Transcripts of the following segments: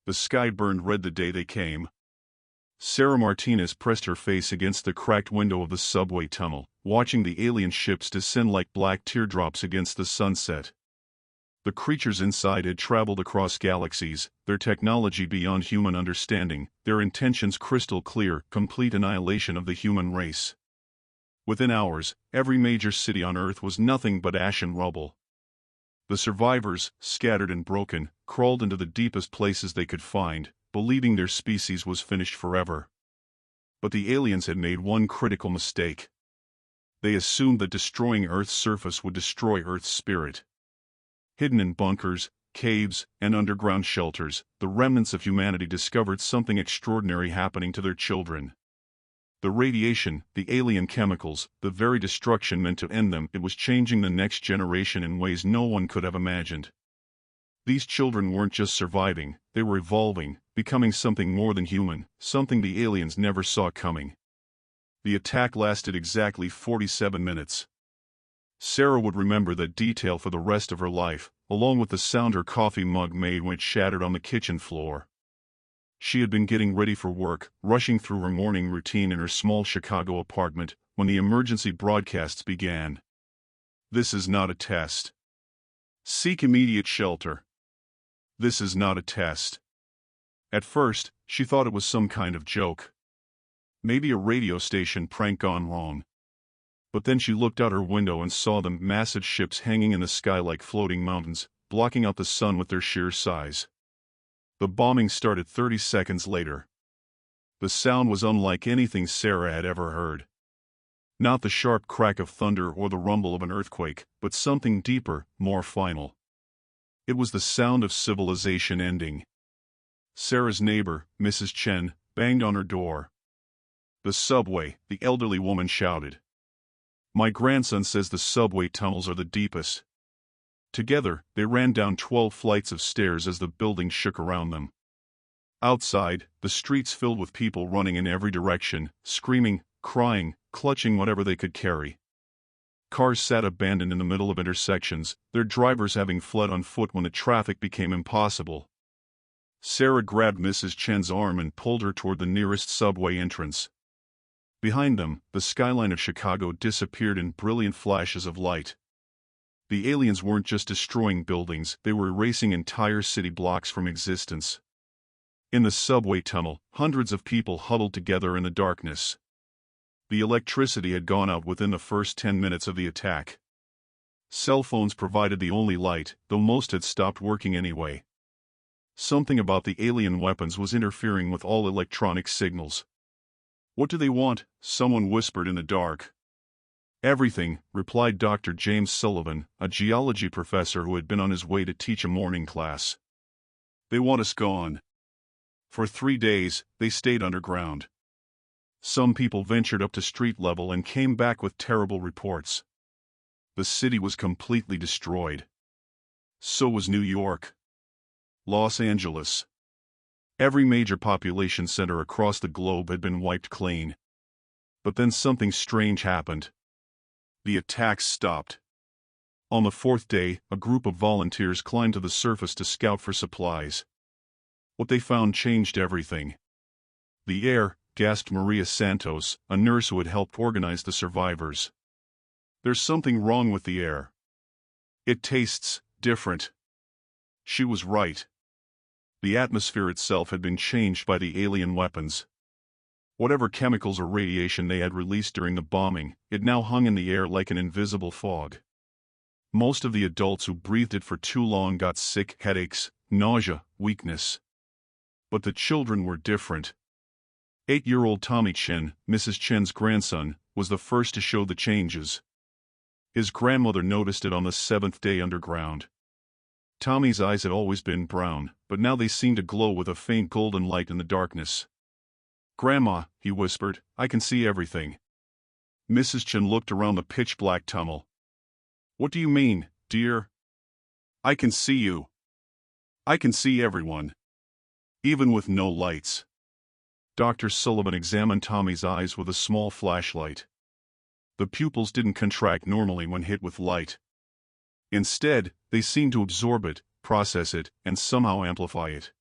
The sky burned red the day they came. Sarah Martinez pressed her face against the cracked window of the subway tunnel, watching the alien ships descend like black teardrops against the sunset. The creatures inside had traveled across galaxies, their technology beyond human understanding, their intentions crystal clear, complete annihilation of the human race. Within hours, every major city on Earth was nothing but ash and rubble. The survivors, scattered and broken, crawled into the deepest places they could find, believing their species was finished forever. But the aliens had made one critical mistake. They assumed that destroying Earth's surface would destroy Earth's spirit. Hidden in bunkers, caves, and underground shelters, the remnants of humanity discovered something extraordinary happening to their children. The radiation, the alien chemicals, the very destruction meant to end them, it was changing the next generation in ways no one could have imagined. These children weren't just surviving, they were evolving, becoming something more than human, something the aliens never saw coming. The attack lasted exactly 47 minutes. Sarah would remember that detail for the rest of her life, along with the sound her coffee mug made when it shattered on the kitchen floor. She had been getting ready for work, rushing through her morning routine in her small Chicago apartment, when the emergency broadcasts began. This is not a test. Seek immediate shelter. This is not a test. At first, she thought it was some kind of joke. Maybe a radio station prank gone wrong. But then she looked out her window and saw the massive ships hanging in the sky like floating mountains, blocking out the sun with their sheer size. The bombing started 30 seconds later. The sound was unlike anything Sarah had ever heard. Not the sharp crack of thunder or the rumble of an earthquake, but something deeper, more final. It was the sound of civilization ending. Sarah's neighbor, Mrs. Chen, banged on her door. The subway, the elderly woman shouted. My grandson says the subway tunnels are the deepest. Together, they ran down 12 flights of stairs as the building shook around them. Outside, the streets filled with people running in every direction, screaming, crying, clutching whatever they could carry. Cars sat abandoned in the middle of intersections, their drivers having fled on foot when the traffic became impossible. Sarah grabbed Mrs. Chen's arm and pulled her toward the nearest subway entrance. Behind them, the skyline of Chicago disappeared in brilliant flashes of light. The aliens weren't just destroying buildings, they were erasing entire city blocks from existence. In the subway tunnel, hundreds of people huddled together in the darkness. The electricity had gone out within the first 10 minutes of the attack. Cell phones provided the only light, though most had stopped working anyway. Something about the alien weapons was interfering with all electronic signals. What do they want? Someone whispered in the dark. Everything, replied Dr. James Sullivan, a geology professor who had been on his way to teach a morning class. They want us gone. For 3 days, they stayed underground. Some people ventured up to street level and came back with terrible reports. The city was completely destroyed. So was New York. Los Angeles. Every major population center across the globe had been wiped clean. But then something strange happened. The attacks stopped. On the 4th day, a group of volunteers climbed to the surface to scout for supplies. What they found changed everything. The air, gasped Maria Santos, a nurse who had helped organize the survivors. There's something wrong with the air. It tastes different. She was right. The atmosphere itself had been changed by the alien weapons. Whatever chemicals or radiation they had released during the bombing, it now hung in the air like an invisible fog. Most of the adults who breathed it for too long got sick, headaches, nausea, weakness. But the children were different. 8-year-old Tommy Chen, Mrs. Chen's grandson, was the first to show the changes. His grandmother noticed it on the 7th day underground. Tommy's eyes had always been brown, but now they seemed to glow with a faint golden light in the darkness. Grandma, he whispered, I can see everything. Mrs. Chen looked around the pitch-black tunnel. What do you mean, dear? I can see you. I can see everyone. Even with no lights. Dr. Sullivan examined Tommy's eyes with a small flashlight. The pupils didn't contract normally when hit with light. Instead, they seemed to absorb it, process it, and somehow amplify it.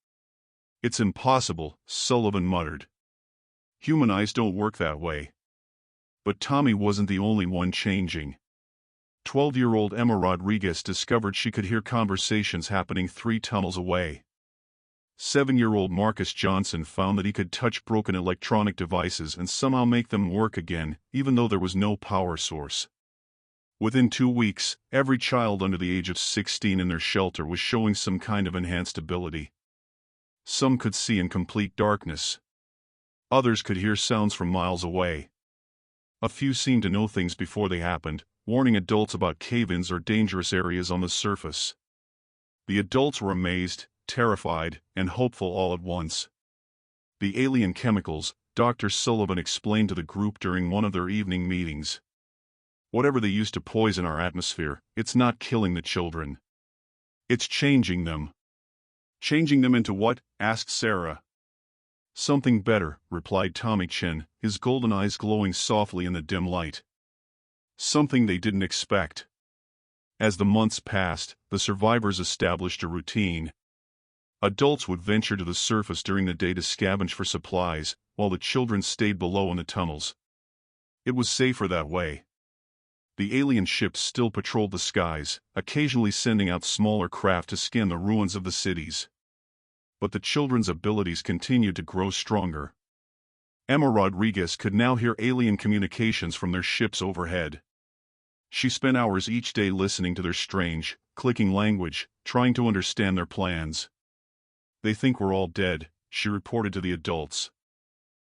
It's impossible, Sullivan muttered. Human eyes don't work that way. But Tommy wasn't the only one changing. 12-year-old Emma Rodriguez discovered she could hear conversations happening 3 tunnels away. 7-year-old Marcus Johnson found that he could touch broken electronic devices and somehow make them work again, even though there was no power source. Within 2 weeks, every child under the age of 16 in their shelter was showing some kind of enhanced ability. Some could see in complete darkness. Others could hear sounds from miles away. A few seemed to know things before they happened, warning adults about cave-ins or dangerous areas on the surface. The adults were amazed, terrified, and hopeful all at once. The alien chemicals, Dr. Sullivan explained to the group during one of their evening meetings. Whatever they used to poison our atmosphere, it's not killing the children. It's changing them. Changing them into what? Asked Sarah. Something better, replied Tommy Chin, his golden eyes glowing softly in the dim light. Something they didn't expect. As the months passed, the survivors established a routine. Adults would venture to the surface during the day to scavenge for supplies, while the children stayed below in the tunnels. It was safer that way. The alien ships still patrolled the skies, occasionally sending out smaller craft to scan the ruins of the cities. But the children's abilities continued to grow stronger. Emma Rodriguez could now hear alien communications from their ships overhead. She spent hours each day listening to their strange, clicking language, trying to understand their plans. They think we're all dead, she reported to the adults.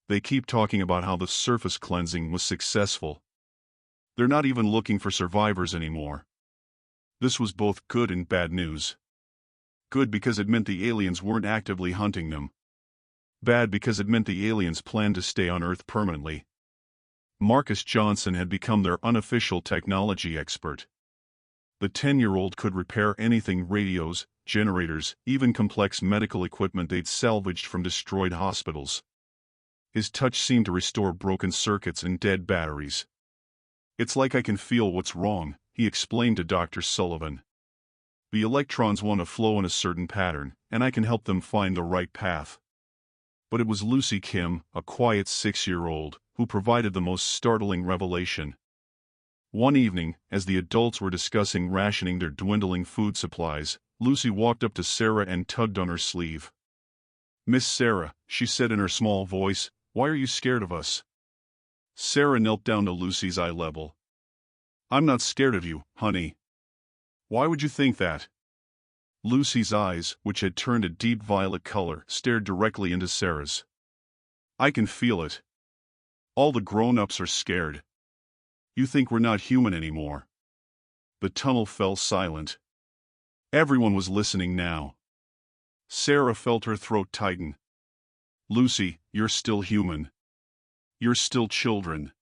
They keep talking about how the surface cleansing was successful. They're not even looking for survivors anymore. This was both good and bad news. Good because it meant the aliens weren't actively hunting them. Bad because it meant the aliens planned to stay on Earth permanently. Marcus Johnson had become their unofficial technology expert. The 10-year-old could repair anything: radios, generators, even complex medical equipment they'd salvaged from destroyed hospitals. His touch seemed to restore broken circuits and dead batteries. It's like I can feel what's wrong, he explained to Dr. Sullivan. The electrons want to flow in a certain pattern, and I can help them find the right path. But it was Lucy Kim, a quiet 6-year-old, who provided the most startling revelation. One evening, as the adults were discussing rationing their dwindling food supplies, Lucy walked up to Sarah and tugged on her sleeve. "Miss Sarah," she said in her small voice, "why are you scared of us?" Sarah knelt down to Lucy's eye level. "I'm not scared of you, honey." "Why would you think that?" Lucy's eyes, which had turned a deep violet color, stared directly into Sarah's. "I can feel it. All the grown-ups are scared. You think we're not human anymore." The tunnel fell silent. Everyone was listening now. Sarah felt her throat tighten. "Lucy, you're still human. You're still children.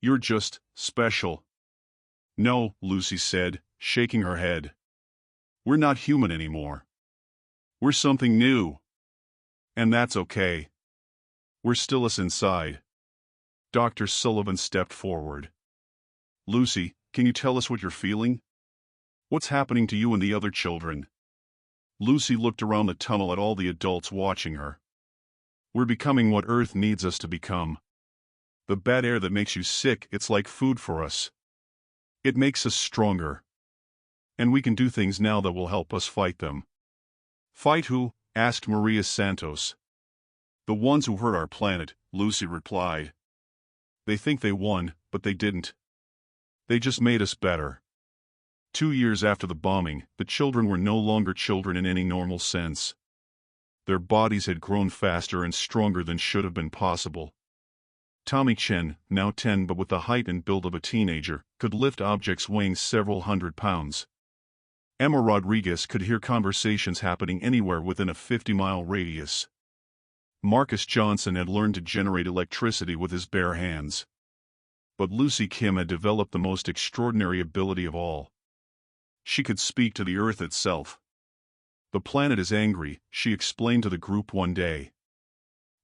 You're just special." "No," Lucy said, shaking her head. "We're not human anymore. We're something new. And that's okay. We're still us inside." Dr. Sullivan stepped forward. "Lucy, can you tell us what you're feeling? What's happening to you and the other children?" Lucy looked around the tunnel at all the adults watching her. "We're becoming what Earth needs us to become. The bad air that makes you sick, it's like food for us. It makes us stronger. And we can do things now that will help us fight them." "Fight who?" asked Maria Santos. "The ones who hurt our planet," Lucy replied. "They think they won, but they didn't. They just made us better." 2 years after the bombing, the children were no longer children in any normal sense. Their bodies had grown faster and stronger than should have been possible. Tommy Chen, now 10 but with the height and build of a teenager, could lift objects weighing several hundred pounds. Emma Rodriguez could hear conversations happening anywhere within a 50-mile radius. Marcus Johnson had learned to generate electricity with his bare hands. But Lucy Kim had developed the most extraordinary ability of all. She could speak to the Earth itself. "The planet is angry," she explained to the group one day.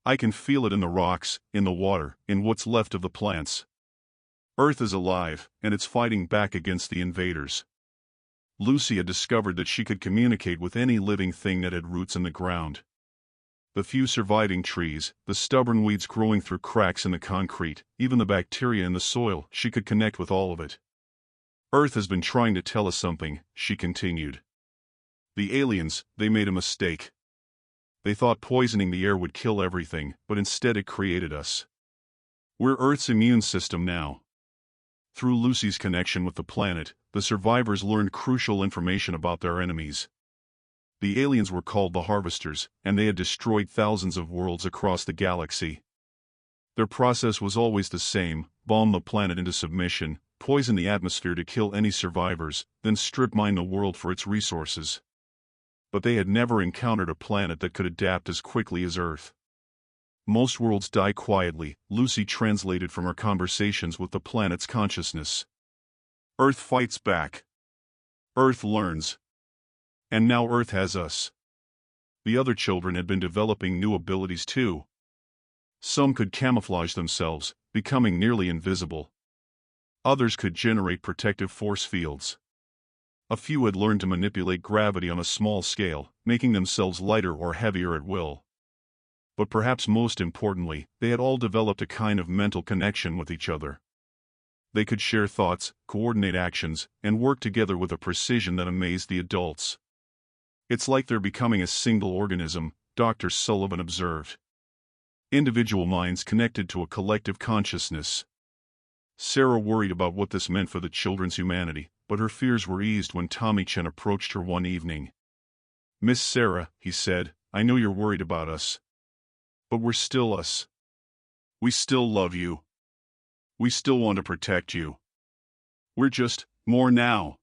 "I can feel it in the rocks, in the water, in what's left of the plants. Earth is alive, and it's fighting back against the invaders." Lucy had discovered that she could communicate with any living thing that had roots in the ground. The few surviving trees, the stubborn weeds growing through cracks in the concrete, even the bacteria in the soil, she could connect with all of it. Earth has been trying to tell us something, she continued. The aliens, they made a mistake. They thought poisoning the air would kill everything, but instead it created us. We're Earth's immune system now. Through Lucy's connection with the planet, the survivors learned crucial information about their enemies. The aliens were called the Harvesters, and they had destroyed thousands of worlds across the galaxy. Their process was always the same: bomb the planet into submission, poison the atmosphere to kill any survivors, then strip mine the world for its resources. But they had never encountered a planet that could adapt as quickly as Earth. Most worlds die quietly, Lucy translated from her conversations with the planet's consciousness. Earth fights back. Earth learns. And now Earth has us. The other children had been developing new abilities too. Some could camouflage themselves, becoming nearly invisible. Others could generate protective force fields. A few had learned to manipulate gravity on a small scale, making themselves lighter or heavier at will. But perhaps most importantly, they had all developed a kind of mental connection with each other. They could share thoughts, coordinate actions, and work together with a precision that amazed the adults. It's like they're becoming a single organism, Dr. Sullivan observed. Individual minds connected to a collective consciousness. Sarah worried about what this meant for the children's humanity, but her fears were eased when Tommy Chen approached her one evening. "Miss Sarah," he said, "I know you're worried about us. But we're still us. We still love you. We still want to protect you. We're just more now."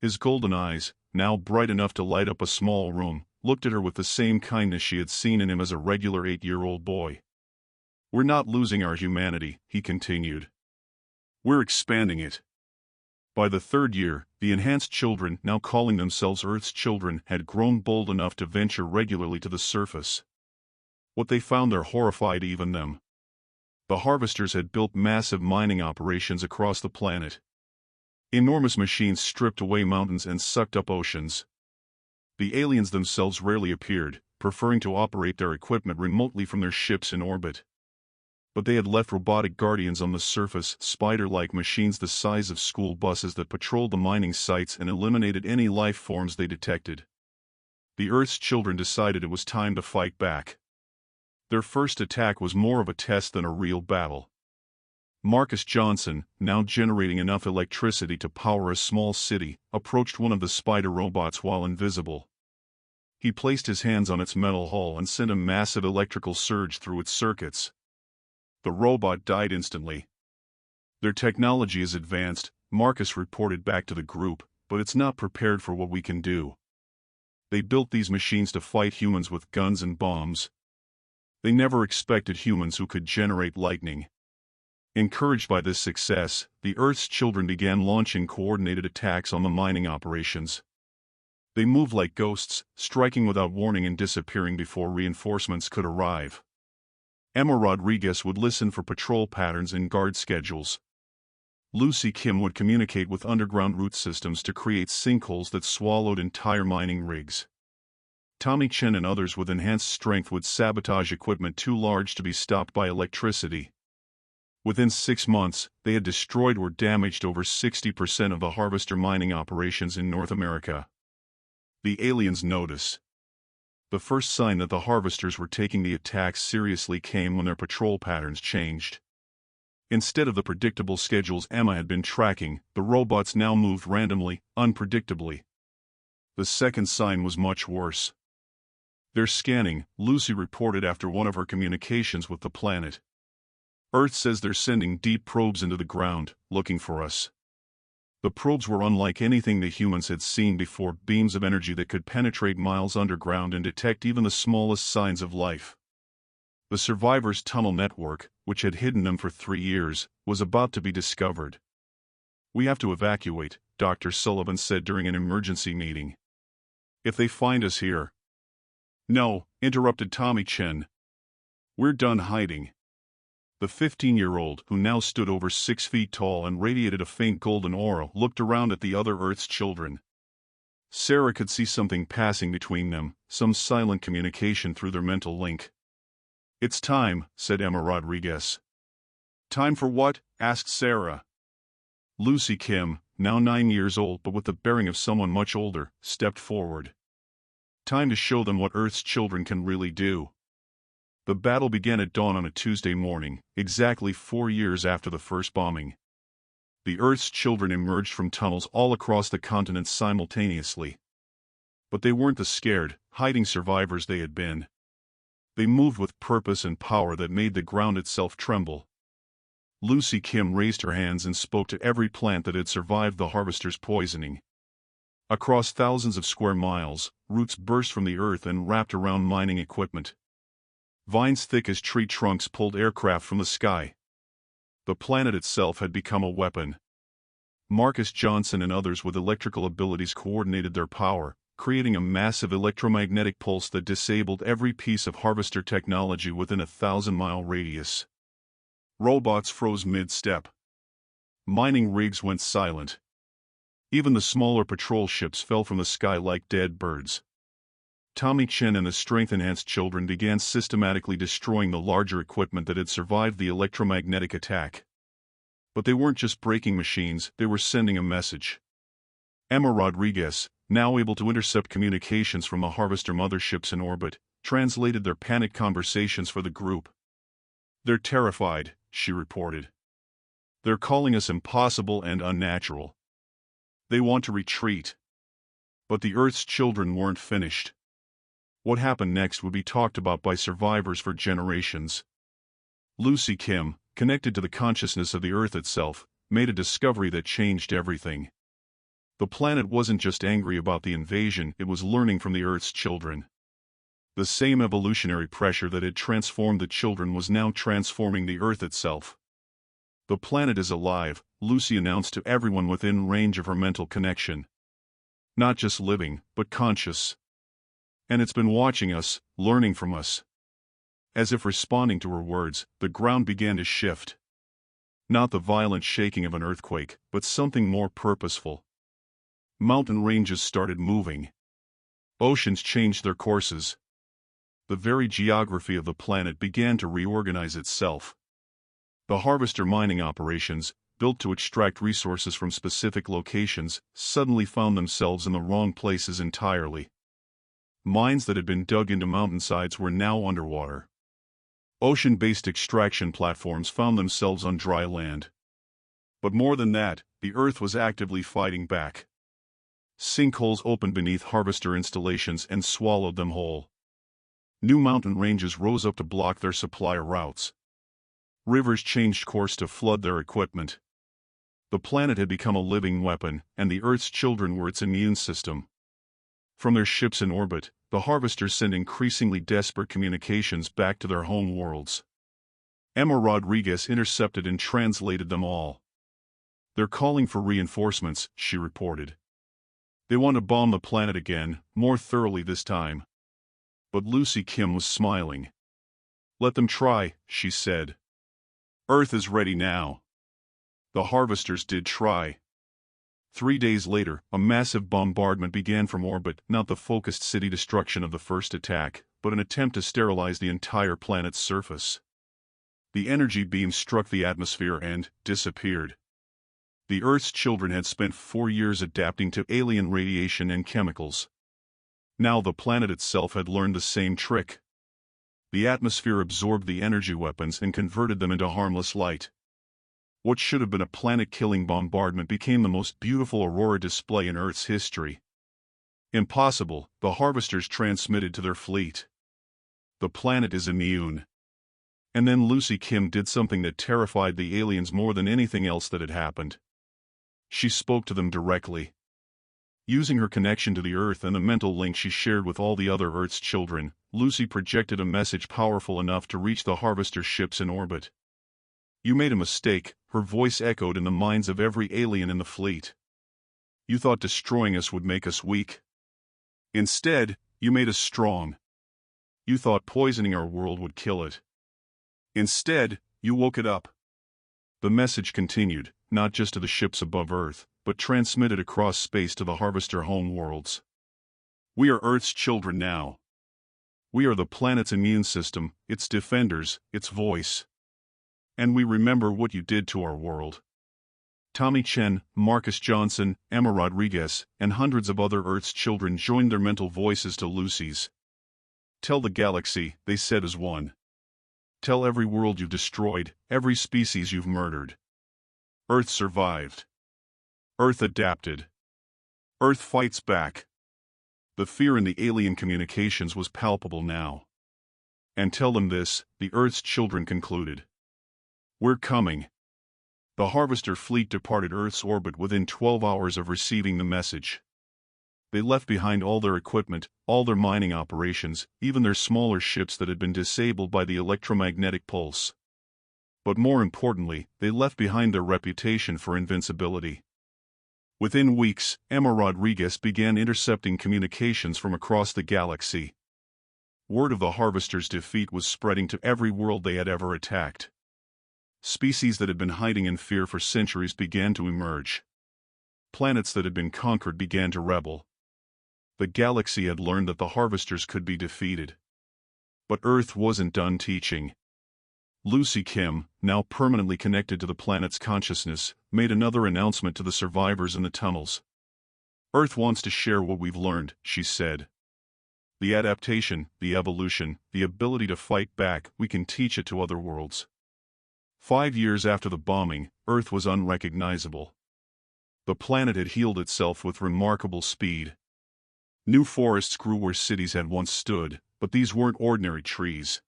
His golden eyes, now bright enough to light up a small room, looked at her with the same kindness she had seen in him as a regular 8-year-old boy. "We're not losing our humanity," he continued. "We're expanding it." By the 3rd year, the enhanced children, now calling themselves Earth's children, had grown bold enough to venture regularly to the surface. What they found there horrified even them. The Harvesters had built massive mining operations across the planet. Enormous machines stripped away mountains and sucked up oceans. The aliens themselves rarely appeared, preferring to operate their equipment remotely from their ships in orbit. But they had left robotic guardians on the surface, spider-like machines the size of school buses that patrolled the mining sites and eliminated any life forms they detected. The Earth's children decided it was time to fight back. Their first attack was more of a test than a real battle. Marcus Johnson, now generating enough electricity to power a small city, approached one of the spider robots while invisible. He placed his hands on its metal hull and sent a massive electrical surge through its circuits. The robot died instantly. "Their technology is advanced," Marcus reported back to the group, "but it's not prepared for what we can do. They built these machines to fight humans with guns and bombs. They never expected humans who could generate lightning." Encouraged by this success, the Earth's children began launching coordinated attacks on the mining operations. They moved like ghosts, striking without warning and disappearing before reinforcements could arrive. Emma Rodriguez would listen for patrol patterns and guard schedules. Lucy Kim would communicate with underground root systems to create sinkholes that swallowed entire mining rigs. Tommy Chen and others with enhanced strength would sabotage equipment too large to be stopped by electricity. Within 6 months, they had destroyed or damaged over 60% of the harvester mining operations in North America. The aliens noticed. The first sign that the harvesters were taking the attacks seriously came when their patrol patterns changed. Instead of the predictable schedules Emma had been tracking, the robots now moved randomly, unpredictably. The second sign was much worse. "They're scanning," Lucy reported after one of her communications with the planet. "Earth says they're sending deep probes into the ground, looking for us." The probes were unlike anything the humans had seen before, beams of energy that could penetrate miles underground and detect even the smallest signs of life. The survivors' tunnel network, which had hidden them for 3 years, was about to be discovered. "We have to evacuate," Dr. Sullivan said during an emergency meeting. "If they find us here—" "No," interrupted Tommy Chen. "We're done hiding." The 15-year-old, who now stood over 6 feet tall and radiated a faint golden aura, looked around at the other Earth's children. Sarah could see something passing between them, some silent communication through their mental link. "It's time," said Emma Rodriguez. "Time for what?" asked Sarah. Lucy Kim, now 9 years old but with the bearing of someone much older, stepped forward. "Time to show them what Earth's children can really do." The battle began at dawn on a Tuesday morning, exactly 4 years after the first bombing. The Earth's children emerged from tunnels all across the continent simultaneously. But they weren't the scared, hiding survivors they had been. They moved with purpose and power that made the ground itself tremble. Lucy Kim raised her hands and spoke to every plant that had survived the harvester's poisoning. Across thousands of square miles, roots burst from the earth and wrapped around mining equipment. Vines thick as tree trunks pulled aircraft from the sky. The planet itself had become a weapon. Marcus Johnson and others with electrical abilities coordinated their power, creating a massive electromagnetic pulse that disabled every piece of harvester technology within a 1,000-mile radius. Robots froze mid-step. Mining rigs went silent. Even the smaller patrol ships fell from the sky like dead birds. Tommy Chen and the strength-enhanced children began systematically destroying the larger equipment that had survived the electromagnetic attack. But they weren't just breaking machines, they were sending a message. Emma Rodriguez, now able to intercept communications from the harvester motherships in orbit, translated their panicked conversations for the group. "They're terrified," she reported. "They're calling us impossible and unnatural. They want to retreat." But the Earth's children weren't finished. What happened next would be talked about by survivors for generations. Lucy Kim, connected to the consciousness of the Earth itself, made a discovery that changed everything. The planet wasn't just angry about the invasion, it was learning from the Earth's children. The same evolutionary pressure that had transformed the children was now transforming the Earth itself. "The planet is alive," Lucy announced to everyone within range of her mental connection. "Not just living, but conscious. And it's been watching us, learning from us." As if responding to her words, the ground began to shift. Not the violent shaking of an earthquake, but something more purposeful. Mountain ranges started moving. Oceans changed their courses. The very geography of the planet began to reorganize itself. The harvester mining operations, built to extract resources from specific locations, suddenly found themselves in the wrong places entirely. Mines that had been dug into mountainsides were now underwater. Ocean-based extraction platforms found themselves on dry land. But more than that, the Earth was actively fighting back. Sinkholes opened beneath harvester installations and swallowed them whole. New mountain ranges rose up to block their supply routes. Rivers changed course to flood their equipment. The planet had become a living weapon, and the Earth's children were its immune system. From their ships in orbit, the harvesters sent increasingly desperate communications back to their home worlds. Emma Rodriguez intercepted and translated them all. "They're calling for reinforcements," she reported. "They want to bomb the planet again, more thoroughly this time." But Lucy Kim was smiling. "Let them try," she said. "Earth is ready now." The harvesters did try. 3 days later, a massive bombardment began from orbit, not the focused city destruction of the first attack, but an attempt to sterilize the entire planet's surface. The energy beams struck the atmosphere and disappeared. The Earth's children had spent 4 years adapting to alien radiation and chemicals. Now the planet itself had learned the same trick. The atmosphere absorbed the energy weapons and converted them into harmless light. What should have been a planet-killing bombardment became the most beautiful aurora display in Earth's history. "Impossible," the harvesters transmitted to their fleet. "The planet is immune." And then Lucy Kim did something that terrified the aliens more than anything else that had happened. She spoke to them directly. Using her connection to the Earth and the mental link she shared with all the other Earth's children, Lucy projected a message powerful enough to reach the harvester ships in orbit. "You made a mistake," her voice echoed in the minds of every alien in the fleet. "You thought destroying us would make us weak. Instead, you made us strong. You thought poisoning our world would kill it. Instead, you woke it up." The message continued, not just to the ships above Earth, but transmitted across space to the harvester home worlds. We are Earth's children now. We are the planet's immune system, its defenders, its voice. And we remember what you did to our world. Tommy Chen, Marcus Johnson, Emma Rodriguez, and hundreds of other Earth's children joined their mental voices to Lucy's. Tell the galaxy, they said as one. Tell every world you've destroyed, every species you've murdered. Earth survived. Earth adapted. Earth fights back. The fear in the alien communications was palpable now. And tell them this, the Earth's children concluded. We're coming. The Harvester fleet departed Earth's orbit within 12 hours of receiving the message. They left behind all their equipment, all their mining operations, even their smaller ships that had been disabled by the electromagnetic pulse. But more importantly, they left behind their reputation for invincibility. Within weeks, Emma Rodriguez began intercepting communications from across the galaxy. Word of the Harvester's defeat was spreading to every world they had ever attacked. Species that had been hiding in fear for centuries began to emerge. Planets that had been conquered began to rebel. The galaxy had learned that the Harvesters could be defeated. But Earth wasn't done teaching. Lucy Kim, now permanently connected to the planet's consciousness, made another announcement to the survivors in the tunnels. Earth wants to share what we've learned, she said. The adaptation, the evolution, the ability to fight back, we can teach it to other worlds. 5 years after the bombing, Earth was unrecognizable. The planet had healed itself with remarkable speed. New forests grew where cities had once stood, but these weren't ordinary trees.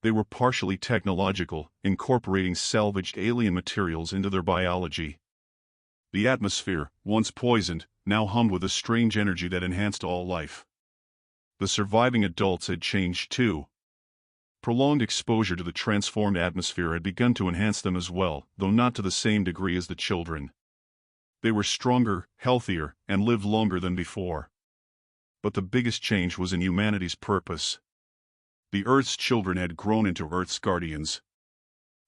They were partially technological, incorporating salvaged alien materials into their biology. The atmosphere, once poisoned, now hummed with a strange energy that enhanced all life. The surviving adults had changed too. Prolonged exposure to the transformed atmosphere had begun to enhance them as well, though not to the same degree as the children. They were stronger, healthier, and lived longer than before. But the biggest change was in humanity's purpose. The Earth's children had grown into Earth's guardians.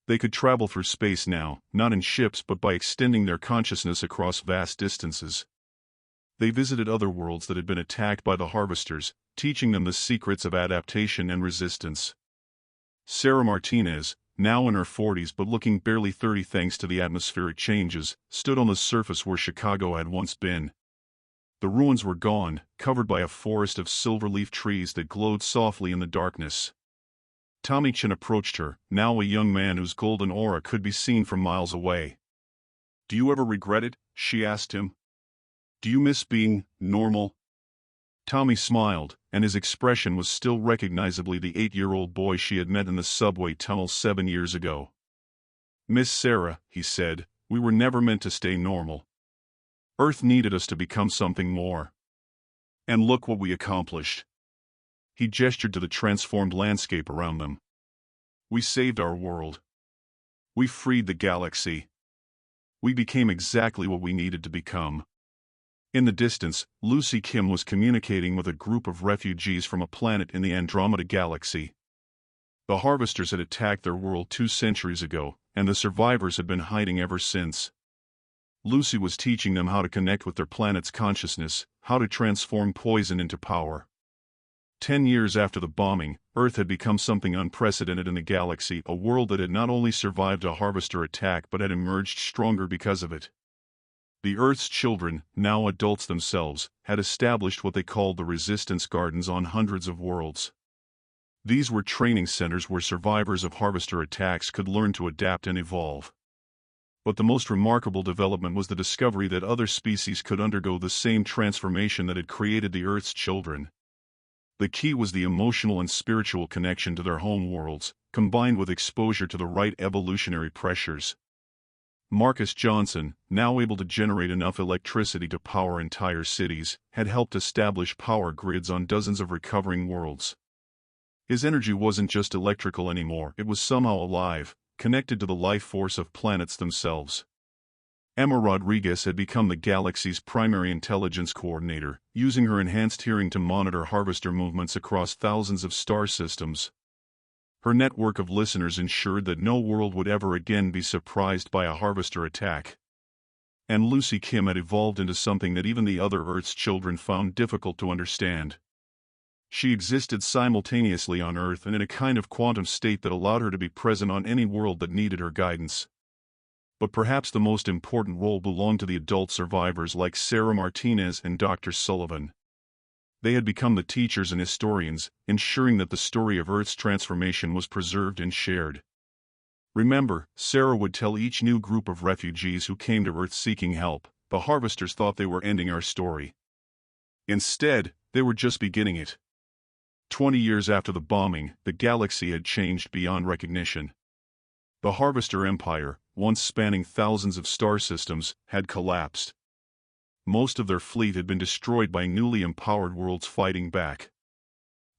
They could travel through space now, not in ships but by extending their consciousness across vast distances. They visited other worlds that had been attacked by the Harvesters, teaching them the secrets of adaptation and resistance. Sarah Martinez, now in her 40s but looking barely 30 thanks to the atmospheric changes, stood on the surface where Chicago had once been. The ruins were gone, covered by a forest of silver-leaf trees that glowed softly in the darkness. Tommy Chen approached her, now a young man whose golden aura could be seen from miles away. "Do you ever regret it?" she asked him. "Do you miss being normal?" Tommy smiled, and his expression was still recognizably the 8-year-old boy she had met in the subway tunnel 7 years ago. "Miss Sarah," he said, "we were never meant to stay normal. Earth needed us to become something more. And look what we accomplished." He gestured to the transformed landscape around them. "We saved our world. We freed the galaxy. We became exactly what we needed to become." In the distance, Lucy Kim was communicating with a group of refugees from a planet in the Andromeda galaxy. The Harvesters had attacked their world 2 centuries ago, and the survivors had been hiding ever since. Lucy was teaching them how to connect with their planet's consciousness, how to transform poison into power. 10 years after the bombing, Earth had become something unprecedented in the galaxy, a world that had not only survived a Harvester attack but had emerged stronger because of it. The Earth's children, now adults themselves, had established what they called the Resistance Gardens on hundreds of worlds. These were training centers where survivors of Harvester attacks could learn to adapt and evolve. But the most remarkable development was the discovery that other species could undergo the same transformation that had created the Earth's children. The key was the emotional and spiritual connection to their home worlds, combined with exposure to the right evolutionary pressures. Marcus Johnson, now able to generate enough electricity to power entire cities, had helped establish power grids on dozens of recovering worlds. His energy wasn't just electrical anymore, it was somehow alive, connected to the life force of planets themselves. Emma Rodriguez had become the galaxy's primary intelligence coordinator, using her enhanced hearing to monitor Harvester movements across thousands of star systems. Her network of listeners ensured that no world would ever again be surprised by a Harvester attack. And Lucy Kim had evolved into something that even the other Earth's children found difficult to understand. She existed simultaneously on Earth and in a kind of quantum state that allowed her to be present on any world that needed her guidance. But perhaps the most important role belonged to the adult survivors like Sarah Martinez and Dr. Sullivan. They had become the teachers and historians, ensuring that the story of Earth's transformation was preserved and shared. Remember, Sarah would tell each new group of refugees who came to Earth seeking help, the harvesters thought they were ending our story. Instead, they were just beginning it. 20 years after the bombing, the galaxy had changed beyond recognition. The Harvester Empire, once spanning thousands of star systems, had collapsed. Most of their fleet had been destroyed by newly empowered worlds fighting back.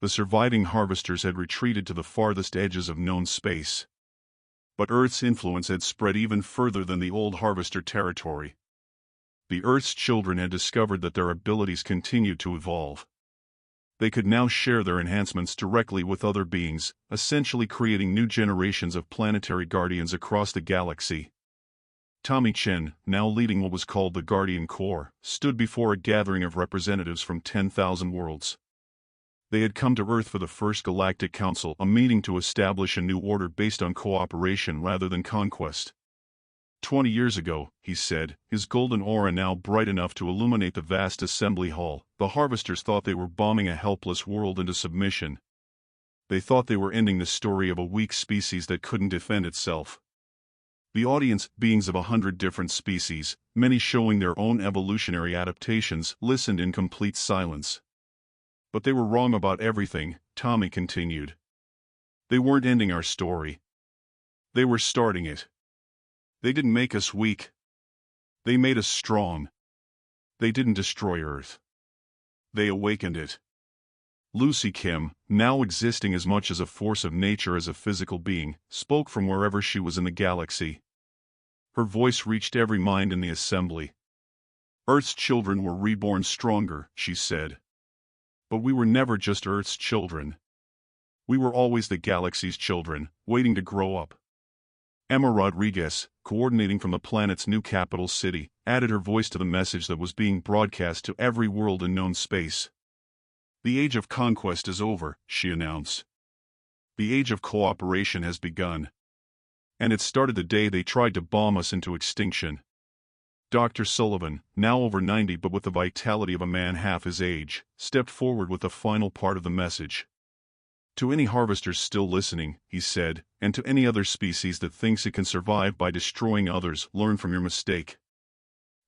The surviving harvesters had retreated to the farthest edges of known space. But Earth's influence had spread even further than the old harvester territory. The Earth's children had discovered that their abilities continued to evolve. They could now share their enhancements directly with other beings, essentially creating new generations of planetary guardians across the galaxy. Tommy Chen, now leading what was called the Guardian Corps, stood before a gathering of representatives from 10,000 worlds. They had come to Earth for the first Galactic Council, a meeting to establish a new order based on cooperation rather than conquest. 20 years ago, he said, his golden aura now bright enough to illuminate the vast assembly hall, the harvesters thought they were bombing a helpless world into submission. They thought they were ending the story of a weak species that couldn't defend itself. The audience, beings of 100 different species, many showing their own evolutionary adaptations, listened in complete silence. But they were wrong about everything, Tommy continued. They weren't ending our story. They were starting it. They didn't make us weak. They made us strong. They didn't destroy Earth. They awakened it. Lucy Kim, now existing as much as a force of nature as a physical being, spoke from wherever she was in the galaxy. Her voice reached every mind in the assembly. Earth's children were reborn stronger, she said. But we were never just Earth's children. We were always the galaxy's children, waiting to grow up. Emma Rodriguez, coordinating from the planet's new capital city, added her voice to the message that was being broadcast to every world in known space. The age of conquest is over, she announced. The age of cooperation has begun. And it started the day they tried to bomb us into extinction. Dr. Sullivan, now over 90 but with the vitality of a man half his age, stepped forward with the final part of the message. To any harvesters still listening, he said, and to any other species that thinks it can survive by destroying others, learn from your mistake.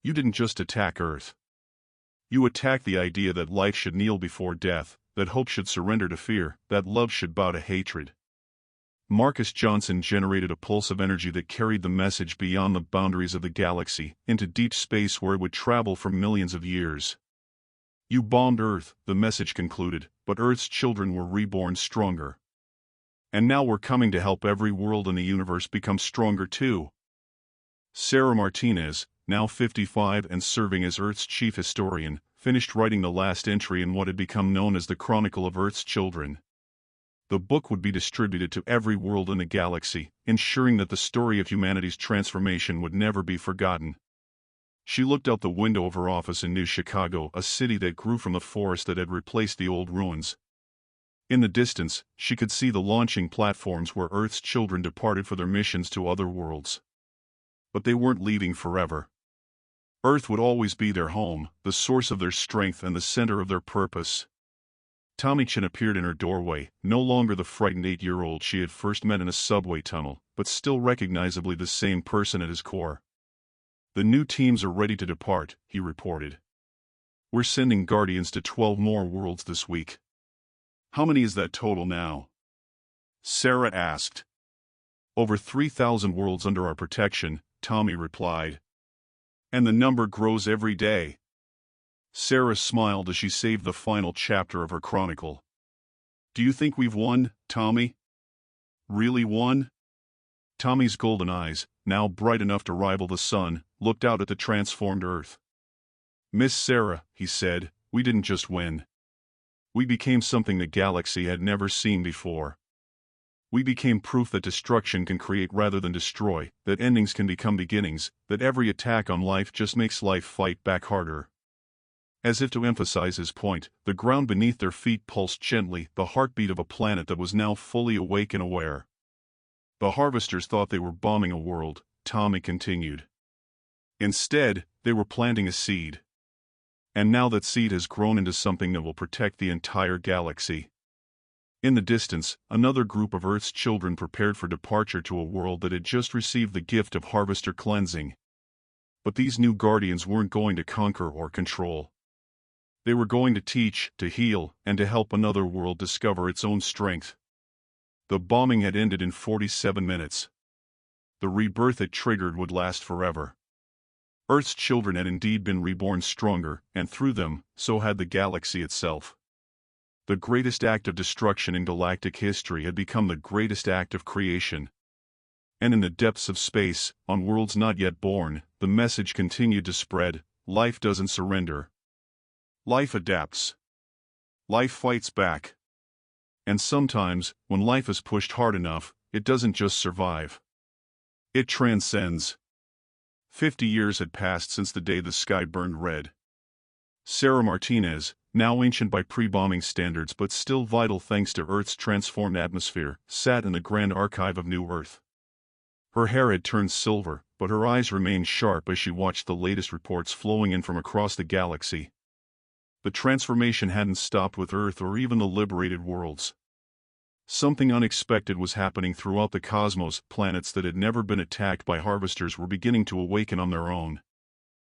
You didn't just attack Earth. You attacked the idea that life should kneel before death, that hope should surrender to fear, that love should bow to hatred. Marcus Johnson generated a pulse of energy that carried the message beyond the boundaries of the galaxy, into deep space where it would travel for millions of years. You bombed Earth, the message concluded, but Earth's children were reborn stronger. And now we're coming to help every world in the universe become stronger too. Sarah Martinez, now 55 and serving as Earth's chief historian, finished writing the last entry in what had become known as the Chronicle of Earth's Children. The book would be distributed to every world in the galaxy, ensuring that the story of humanity's transformation would never be forgotten. She looked out the window of her office in New Chicago, a city that grew from the forest that had replaced the old ruins. In the distance, she could see the launching platforms where Earth's children departed for their missions to other worlds. But they weren't leaving forever. Earth would always be their home, the source of their strength and the center of their purpose. Tommy Chen appeared in her doorway, no longer the frightened 8-year-old she had first met in a subway tunnel, but still recognizably the same person at his core. The new teams are ready to depart, he reported. We're sending guardians to 12 more worlds this week. How many is that total now? Sarah asked. Over 3,000 worlds under our protection, Tommy replied. And the number grows every day. Sarah smiled as she saved the final chapter of her chronicle. Do you think we've won, Tommy? Really won? Tommy's golden eyes, now bright enough to rival the sun, looked out at the transformed Earth. Miss Sarah, he said, we didn't just win. We became something the galaxy had never seen before. We became proof that destruction can create rather than destroy, that endings can become beginnings, that every attack on life just makes life fight back harder. As if to emphasize his point, the ground beneath their feet pulsed gently, the heartbeat of a planet that was now fully awake and aware. The harvesters thought they were bombing a world, Tommy continued. Instead, they were planting a seed. And now that seed has grown into something that will protect the entire galaxy. In the distance, another group of Earth's children prepared for departure to a world that had just received the gift of harvester cleansing. But these new guardians weren't going to conquer or control. They were going to teach, to heal, and to help another world discover its own strength. The bombing had ended in 47 minutes. The rebirth it triggered would last forever. Earth's children had indeed been reborn stronger, and through them, so had the galaxy itself. The greatest act of destruction in galactic history had become the greatest act of creation. And in the depths of space, on worlds not yet born, the message continued to spread: life doesn't surrender. Life adapts. Life fights back. And sometimes, when life is pushed hard enough, it doesn't just survive. It transcends. 50 years had passed since the day the sky burned red. Sarah Martinez, now ancient by pre-bombing standards but still vital thanks to Earth's transformed atmosphere, sat in the Grand Archive of New Earth. Her hair had turned silver, but her eyes remained sharp as she watched the latest reports flowing in from across the galaxy. The transformation hadn't stopped with Earth or even the liberated worlds. Something unexpected was happening throughout the cosmos. Planets that had never been attacked by harvesters were beginning to awaken on their own.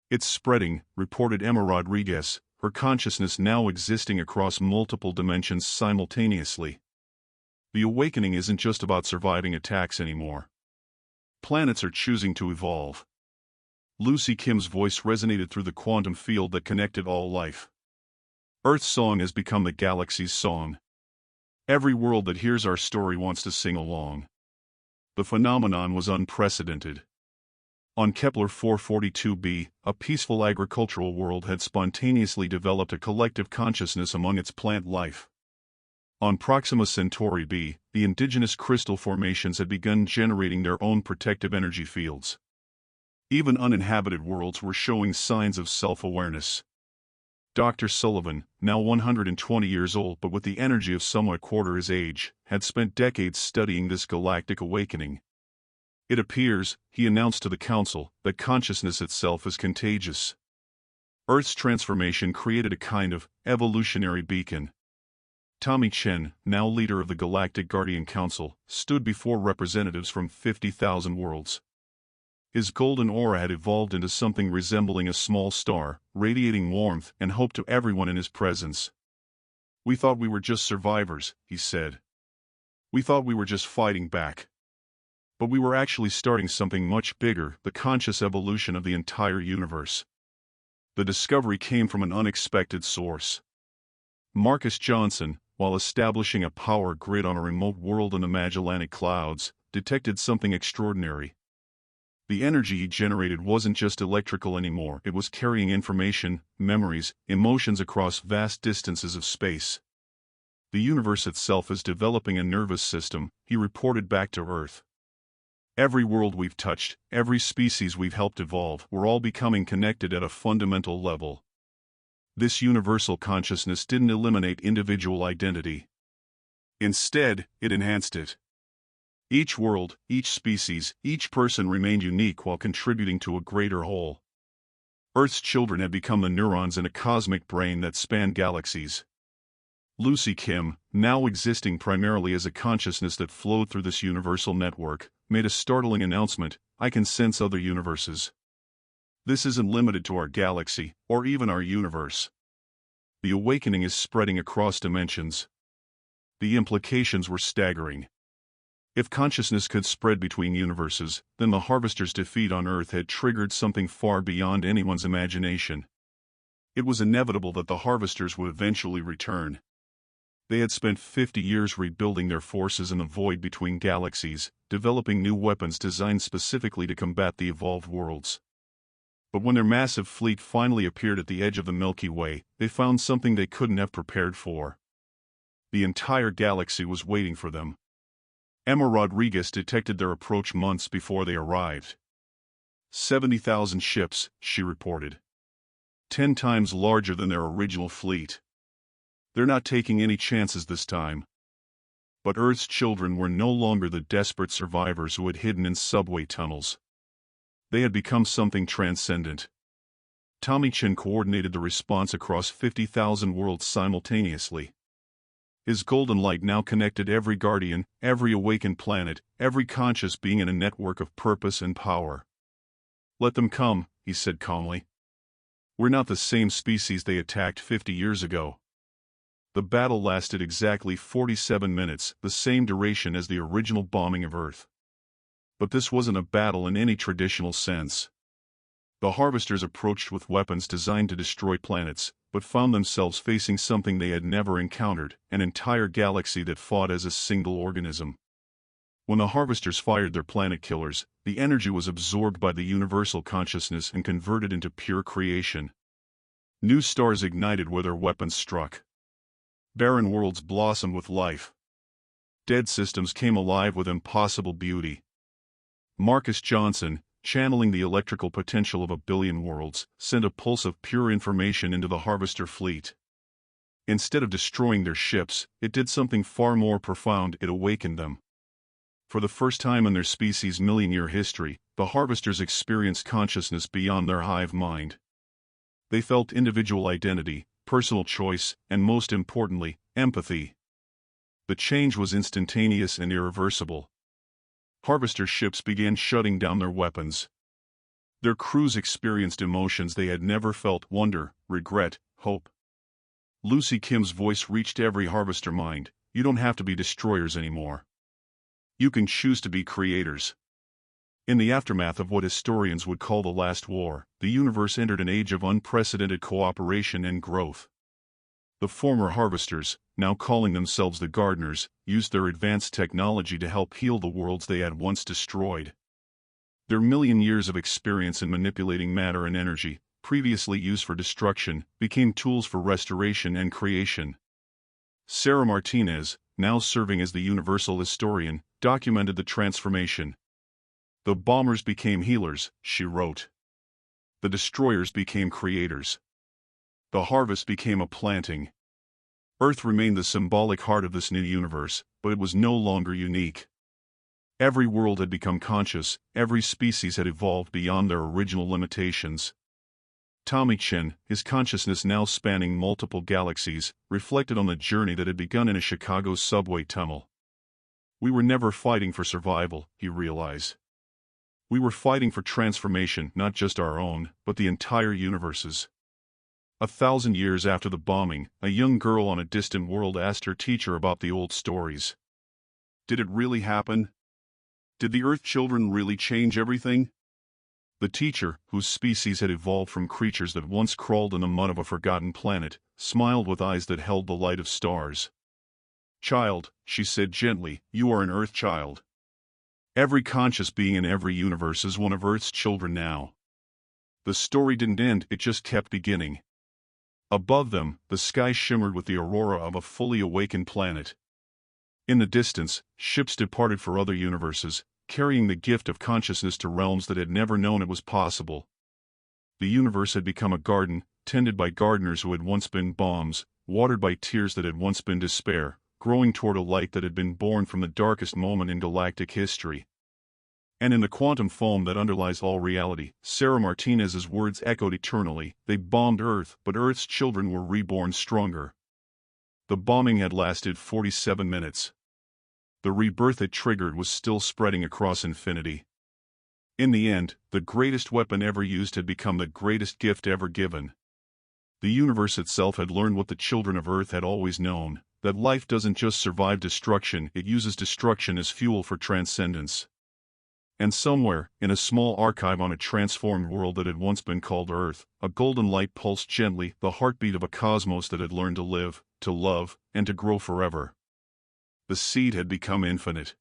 "It's spreading," reported Emma Rodriguez, her consciousness now existing across multiple dimensions simultaneously. The awakening isn't just about surviving attacks anymore. Planets are choosing to evolve. Lucy Kim's voice resonated through the quantum field that connected all life. Earth's song has become the galaxy's song. Every world that hears our story wants to sing along. The phenomenon was unprecedented. On Kepler 442b, a peaceful agricultural world had spontaneously developed a collective consciousness among its plant life. On Proxima Centauri b, the indigenous crystal formations had begun generating their own protective energy fields. Even uninhabited worlds were showing signs of self-awareness. Dr. Sullivan, now 120 years old but with the energy of somewhat quarter his age, had spent decades studying this galactic awakening. It appears, he announced to the Council, that consciousness itself is contagious. Earth's transformation created a kind of evolutionary beacon. Tommy Chen, now leader of the Galactic Guardian Council, stood before representatives from 50,000 worlds. His golden aura had evolved into something resembling a small star, radiating warmth and hope to everyone in his presence. "We thought we were just survivors," he said. "We thought we were just fighting back. But we were actually starting something much bigger, the conscious evolution of the entire universe." The discovery came from an unexpected source. Marcus Johnson, while establishing a power grid on a remote world in the Magellanic Clouds, detected something extraordinary. The energy he generated wasn't just electrical anymore, it was carrying information, memories, emotions across vast distances of space. "The universe itself is developing a nervous system," he reported back to Earth. "Every world we've touched, every species we've helped evolve, we're all becoming connected at a fundamental level." This universal consciousness didn't eliminate individual identity. Instead, it enhanced it. Each world, each species, each person remained unique while contributing to a greater whole. Earth's children had become the neurons in a cosmic brain that spanned galaxies. Lucy Kim, now existing primarily as a consciousness that flowed through this universal network, made a startling announcement: "I can sense other universes. This isn't limited to our galaxy, or even our universe. The awakening is spreading across dimensions." The implications were staggering. If consciousness could spread between universes, then the Harvester's defeat on Earth had triggered something far beyond anyone's imagination. It was inevitable that the Harvesters would eventually return. They had spent 50 years rebuilding their forces in the void between galaxies, developing new weapons designed specifically to combat the evolved worlds. But when their massive fleet finally appeared at the edge of the Milky Way, they found something they couldn't have prepared for. The entire galaxy was waiting for them. Emma Rodriguez detected their approach months before they arrived. 70,000 ships, she reported. 10 times larger than their original fleet. They're not taking any chances this time. But Earth's children were no longer the desperate survivors who had hidden in subway tunnels. They had become something transcendent. Tommy Chin coordinated the response across 50,000 worlds simultaneously. His golden light now connected every guardian, every awakened planet, every conscious being in a network of purpose and power. "Let them come," he said calmly. "We're not the same species they attacked 50 years ago." The battle lasted exactly 47 minutes, the same duration as the original bombing of Earth. But this wasn't a battle in any traditional sense. The harvesters approached with weapons designed to destroy planets, but found themselves facing something they had never encountered, an entire galaxy that fought as a single organism. When the harvesters fired their planet killers, the energy was absorbed by the universal consciousness and converted into pure creation. New stars ignited where their weapons struck. Barren worlds blossomed with life. Dead systems came alive with impossible beauty. Marcus Johnson, channeling the electrical potential of a billion worlds, sent a pulse of pure information into the harvester fleet. Instead of destroying their ships, it did something far more profound: it awakened them. For the first time in their species' million-year history, the harvesters experienced consciousness beyond their hive mind. They felt individual identity, personal choice, and most importantly, empathy. The change was instantaneous and irreversible. Harvester ships began shutting down their weapons. Their crews experienced emotions they had never felt: wonder, regret, hope. Lucy Kim's voice reached every harvester mind: "You don't have to be destroyers anymore. You can choose to be creators." In the aftermath of what historians would call the Last War, the universe entered an age of unprecedented cooperation and growth. The former harvesters, now calling themselves the gardeners, used their advanced technology to help heal the worlds they had once destroyed. Their million years of experience in manipulating matter and energy, previously used for destruction, became tools for restoration and creation. Sarah Martinez, now serving as the universal historian, documented the transformation. "The bombers became healers," she wrote. "The destroyers became creators. The harvest became a planting." Earth remained the symbolic heart of this new universe, but it was no longer unique. Every world had become conscious, every species had evolved beyond their original limitations. Tommy Chin, his consciousness now spanning multiple galaxies, reflected on the journey that had begun in a Chicago subway tunnel. "We were never fighting for survival," he realized. "We were fighting for transformation, not just our own, but the entire universe's." 1,000 years after the bombing, a young girl on a distant world asked her teacher about the old stories. "Did it really happen? Did the Earth children really change everything?" The teacher, whose species had evolved from creatures that once crawled in the mud of a forgotten planet, smiled with eyes that held the light of stars. "Child," she said gently, "you are an Earth child. Every conscious being in every universe is one of Earth's children now." The story didn't end, it just kept beginning. Above them, the sky shimmered with the aurora of a fully awakened planet. In the distance, ships departed for other universes, carrying the gift of consciousness to realms that had never known it was possible. The universe had become a garden, tended by gardeners who had once been bombs, watered by tears that had once been despair, growing toward a light that had been born from the darkest moment in galactic history. And in the quantum foam that underlies all reality, Sarah Martinez's words echoed eternally: "They bombed Earth, but Earth's children were reborn stronger." The bombing had lasted 47 minutes. The rebirth it triggered was still spreading across infinity. In the end, the greatest weapon ever used had become the greatest gift ever given. The universe itself had learned what the children of Earth had always known: that life doesn't just survive destruction, it uses destruction as fuel for transcendence. And somewhere, in a small archive on a transformed world that had once been called Earth, a golden light pulsed gently, the heartbeat of a cosmos that had learned to live, to love, and to grow forever. The seed had become infinite.